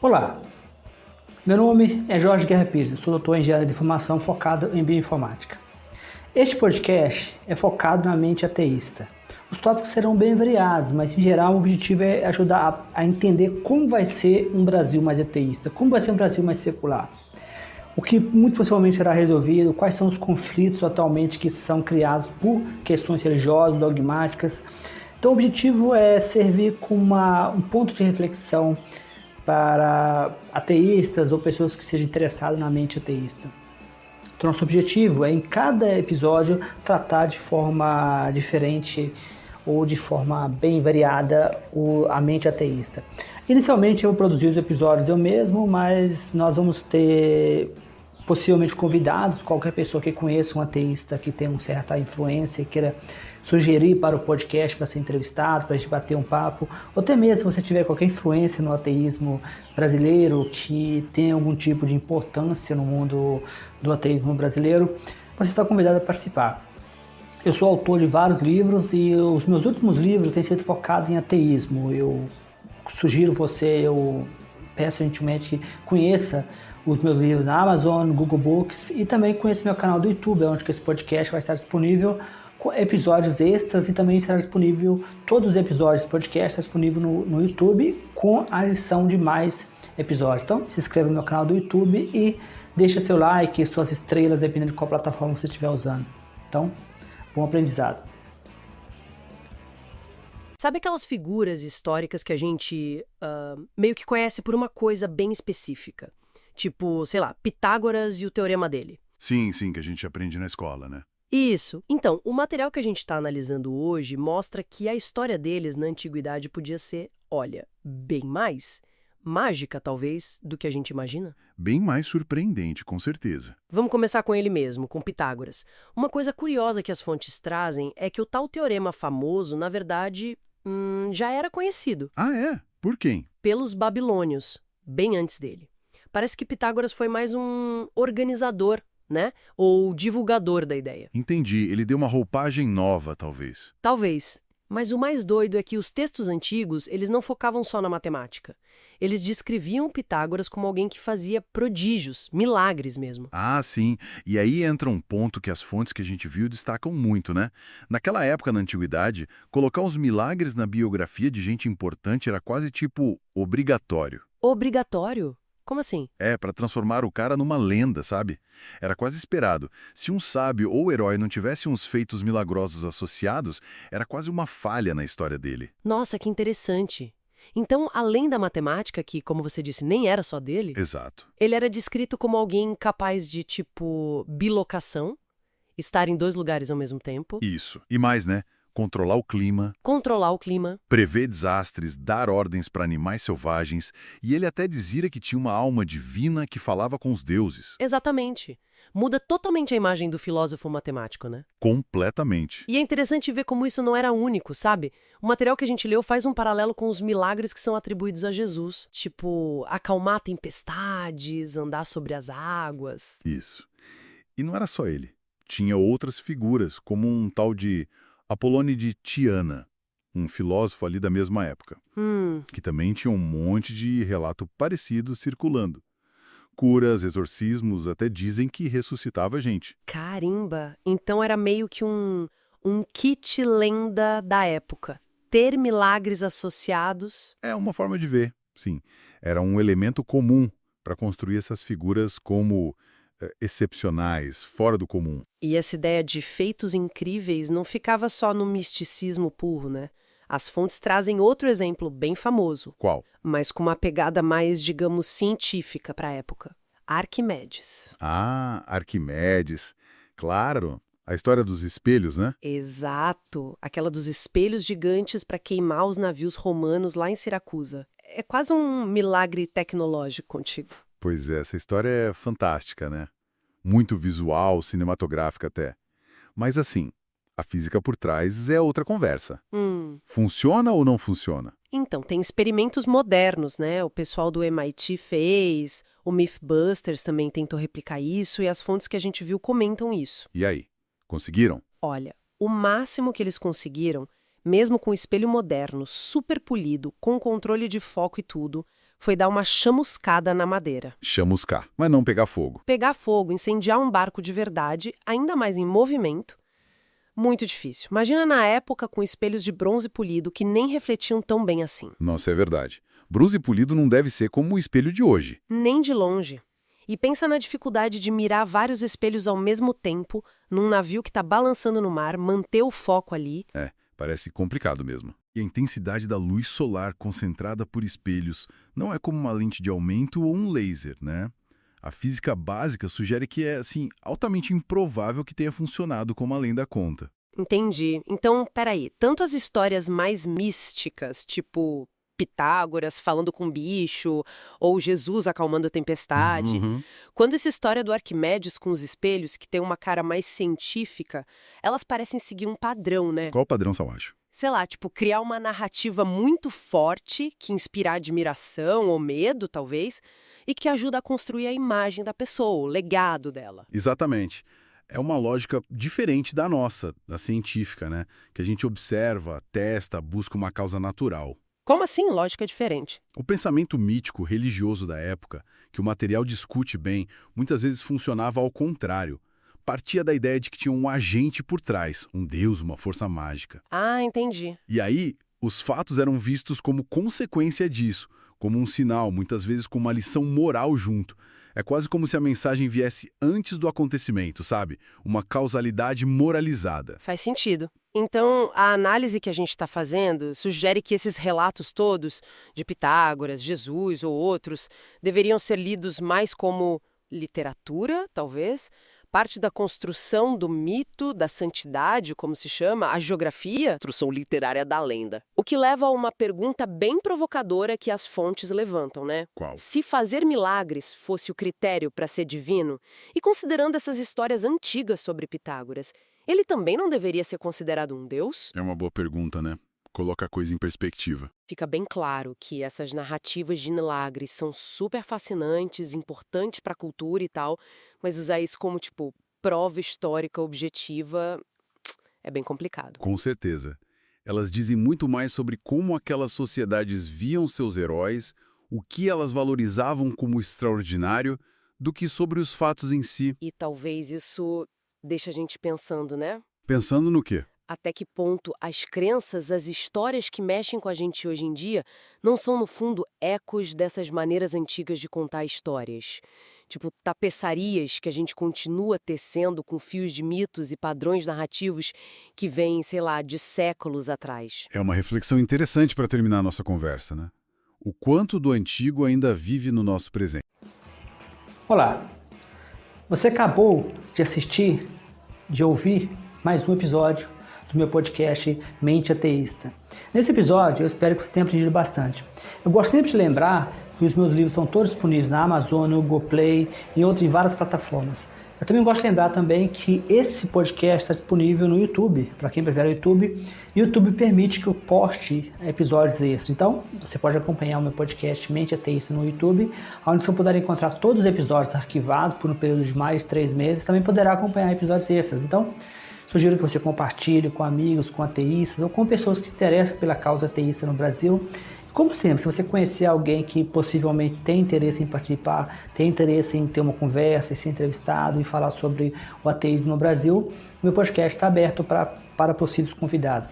Olá, meu nome é Jorge Guerra Pires, sou doutor em engenharia de informação focado em bioinformática. Este podcast é focado na mente ateísta. Os tópicos serão bem variados, mas em geral o objetivo é ajudar a entender como vai ser um Brasil mais ateísta, como vai ser um Brasil mais secular. O que muito possivelmente será resolvido, quais são os conflitos atualmente que são criados por questões religiosas, dogmáticas. Então o objetivo é servir como um ponto de reflexão para ateístas ou pessoas que sejam interessadas na mente ateísta. Então, nosso objetivo é, em cada episódio, tratar de forma diferente ou de forma bem variada a mente ateísta. Inicialmente, eu vou produzir os episódios eu mesmo, mas nós vamos ter possivelmente convidados, qualquer pessoa que conheça um ateísta que tem uma certa influência e queira sugerir para o podcast para ser entrevistado, para a gente bater um papo, ou até mesmo se você tiver qualquer influência no ateísmo brasileiro, que tem algum tipo de importância no mundo do ateísmo brasileiro, você está convidado a participar. Eu sou autor de vários livros e os meus últimos livros têm sido focados em ateísmo. Eu sugiro você, eu peço gentilmente que conheça os meus livros na Amazon, no Google Books e também conheça meu canal do YouTube, onde esse podcast vai estar disponível com episódios extras e também será disponível, todos os episódios do podcast disponível no YouTube com a adição de mais episódios. Então se inscreva no meu canal do YouTube e deixa seu like e suas estrelas, dependendo de qual plataforma você estiver usando. Então, bom aprendizado. Sabe aquelas figuras históricas que a gente meio que conhece por uma coisa bem específica? Tipo, sei lá, Pitágoras e o teorema dele. Sim, que a gente aprende na escola, né? Isso. Então, o material que a gente está analisando hoje mostra que a história deles na antiguidade podia ser, olha, bem mais mágica, talvez, do que a gente imagina. Bem mais surpreendente, com certeza. Vamos começar com ele mesmo, com Pitágoras. Uma coisa curiosa que as fontes trazem é que o tal teorema famoso, na verdade, já era conhecido. Ah, é? Por quem? Pelos babilônios, bem antes dele. Parece que Pitágoras foi mais um organizador, né? Ou divulgador da ideia. Entendi, ele deu uma roupagem nova, talvez. Talvez. Mas o mais doido é que os textos antigos, eles não focavam só na matemática. Eles descreviam Pitágoras como alguém que fazia prodígios, milagres mesmo. Ah, sim. E aí entra um ponto que as fontes que a gente viu destacam muito, né? Naquela época, na antiguidade, colocar os milagres na biografia de gente importante era quase tipo obrigatório. Obrigatório? Como assim? Para transformar o cara numa lenda, sabe? Era quase esperado. Se um sábio ou herói não tivesse uns feitos milagrosos associados, era quase uma falha na história dele. Nossa, que interessante. Então, além da matemática, que, como você disse, nem era só dele, Exato. ele era descrito como alguém capaz de, tipo, bilocação, estar em 2 lugares ao mesmo tempo, Isso. E mais, né? Controlar o clima, controlar o clima. prever desastres, dar ordens para animais selvagens, e ele até dizia que tinha uma alma divina que falava com os deuses. Exatamente. Muda totalmente a imagem do filósofo matemático, né? Completamente. E é interessante ver como isso não era único, sabe? O material que a gente leu faz um paralelo com os milagres que são atribuídos a Jesus. Tipo, acalmar tempestades, andar sobre as águas. Isso. E não era só ele. Tinha outras figuras, como um tal de Apolônio de Tiana, um filósofo ali da mesma época, que também tinha um monte de relato parecido circulando. Curas, exorcismos, até dizem que ressuscitava gente. Carimba! Então era meio que um kit lenda da época. Ter milagres associados. É uma forma de ver, sim. Era um elemento comum para construir essas figuras como excepcionais, fora do comum. E essa ideia de feitos incríveis não ficava só no misticismo puro, né? As fontes trazem outro exemplo bem famoso, Qual? mas com uma pegada mais, digamos, científica para a época. Arquimedes. Ah, Arquimedes. Claro, a história dos espelhos, né? Exato, aquela dos espelhos gigantes para queimar os navios romanos lá em Siracusa. É quase um milagre tecnológico contigo. Pois é, essa história é fantástica, né? Muito visual, cinematográfica até. Mas assim, a física por trás é outra conversa. Funciona ou não funciona? Então, tem experimentos modernos, né? O pessoal do MIT fez, o Mythbusters também tentou replicar isso e as fontes que a gente viu comentam isso. E aí? Conseguiram? Olha, o máximo que eles conseguiram, mesmo com o espelho moderno, super polido, com controle de foco e tudo, foi dar uma chamuscada na madeira. Chamuscar, mas não pegar fogo. Pegar fogo, incendiar um barco de verdade, ainda mais em movimento, muito difícil. Imagina na época com espelhos de bronze polido que nem refletiam tão bem assim. Nossa, é verdade. Bronze polido não deve ser como o espelho de hoje. Nem de longe. E pensa na dificuldade de mirar vários espelhos ao mesmo tempo, num navio que está balançando no mar, manter o foco ali. Parece complicado mesmo. E a intensidade da luz solar concentrada por espelhos não é como uma lente de aumento ou um laser, né? A física básica sugere que é, assim, altamente improvável que tenha funcionado como além da conta. Entendi. Então, peraí, tanto as histórias mais místicas, tipo Pitágoras falando com bicho, ou Jesus acalmando a tempestade, quando essa história do Arquimedes com os espelhos, que tem uma cara mais científica, elas parecem seguir um padrão, né? Qual o padrão, você acha? Sei lá, tipo, criar uma narrativa muito forte, que inspira admiração ou medo, talvez, e que ajuda a construir a imagem da pessoa, o legado dela. Exatamente. É uma lógica diferente da nossa, da científica, né? Que a gente observa, testa, busca uma causa natural. Como assim lógica diferente? O pensamento mítico religioso da época, que o material discute bem, muitas vezes funcionava ao contrário. Partia da ideia de que tinha um agente por trás, um deus, uma força mágica. Ah, entendi. E aí, os fatos eram vistos como consequência disso, como um sinal, muitas vezes com uma lição moral junto. É quase como se a mensagem viesse antes do acontecimento, sabe? Uma causalidade moralizada. Faz sentido. Então, a análise que a gente está fazendo sugere que esses relatos todos, de Pitágoras, Jesus ou outros, deveriam ser lidos mais como literatura, talvez, parte da construção do mito, da santidade, como se chama, a geografia, construção literária da lenda. O que leva a uma pergunta bem provocadora que as fontes levantam, né? Qual? Se fazer milagres fosse o critério para ser divino, e considerando essas histórias antigas sobre Pitágoras, ele também não deveria ser considerado um deus? É uma boa pergunta, né? Coloca a coisa em perspectiva. Fica bem claro que essas narrativas de milagres são super fascinantes, importantes para a cultura e tal, mas usar isso como, tipo, prova histórica objetiva é bem complicado. Com certeza. Elas dizem muito mais sobre como aquelas sociedades viam seus heróis, o que elas valorizavam como extraordinário, do que sobre os fatos em si. E talvez isso deixe a gente pensando, né? Pensando no quê? Até que ponto as crenças, as histórias que mexem com a gente hoje em dia não são, no fundo, ecos dessas maneiras antigas de contar histórias. Tipo, tapeçarias que a gente continua tecendo com fios de mitos e padrões narrativos que vêm, sei lá, de séculos atrás. É uma reflexão interessante para terminar a nossa conversa, né? O quanto do antigo ainda vive no nosso presente. Olá, você acabou de assistir, de ouvir mais um episódio do meu podcast Mente Ateísta. Nesse episódio, eu espero que você tenha aprendido bastante. Eu gosto sempre de lembrar que os meus livros estão todos disponíveis na Amazon, no Google Play e em várias plataformas. Eu também gosto de lembrar também que esse podcast está disponível no YouTube, para quem prefere o YouTube. E o YouTube permite que eu poste episódios extras. Então, você pode acompanhar o meu podcast Mente Ateísta no YouTube, onde você poderá encontrar todos os episódios arquivados por um período de mais de 3 meses. Também poderá acompanhar episódios extras. Então, sugiro que você compartilhe com amigos, com ateístas ou com pessoas que se interessam pela causa ateísta no Brasil. Como sempre, se você conhecer alguém que possivelmente tem interesse em participar, tem interesse em ter uma conversa, em ser entrevistado e falar sobre o ateísmo no Brasil, meu podcast está aberto para possíveis convidados.